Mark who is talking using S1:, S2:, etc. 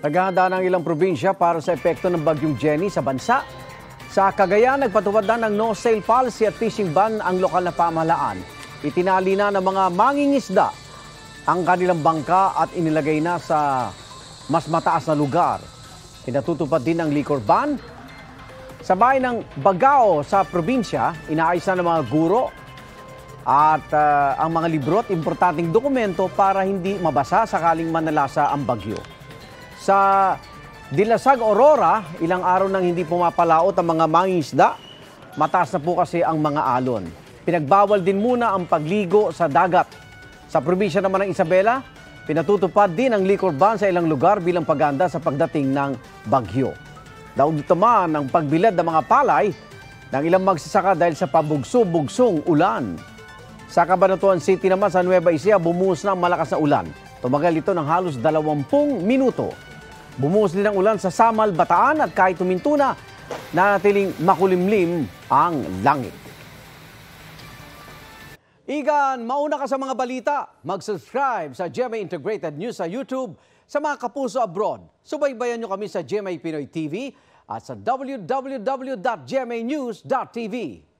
S1: Naghahanda ng ilang probinsya para sa epekto ng bagyong Jenny sa bansa. Sa Cagayan, nagpatupad na ng no-sale policy at fishing ban ang lokal na pamahalaan. Itinali na ng mga mangingisda ang kanilang bangka at inilagay na sa mas mataas na lugar. Pinatutupad din ang liquor ban. Sa bayan ng Bagao sa probinsya, inaayos na ng mga guro at ang mga libro at importanteng dokumento para hindi mabasa sakaling manalasa ang bagyo. Sa Dilasag, Aurora, ilang araw nang hindi pumapalaot ang mga mangingisda. Mataas na po kasi ang mga alon. Pinagbawal din muna ang pagligo sa dagat. Sa probinsya naman ng Isabela, pinatutupad din ang liquor ban sa ilang lugar bilang paghahanda sa pagdating ng bagyo. Daog naman ang pagbilad ng mga palay ng ilang magsasaka dahil sa pabugso-bugsong ulan. Sa Cabanatuan City naman sa Nueva Ecija, bumuhos na ang malakas na ulan. Tumagal ito ng halos 20 minuto. Bumuhos din ang ulan sa Samal, Bataan at kahit tuminto na, nanatiling makulimlim ang langit. Igan, mauna ka sa mga balita. Mag-subscribe sa GMA Integrated News sa YouTube. Sa mga kapuso abroad, subaybayan nyo kami sa GMA Pinoy TV at sa www.gmanews.tv.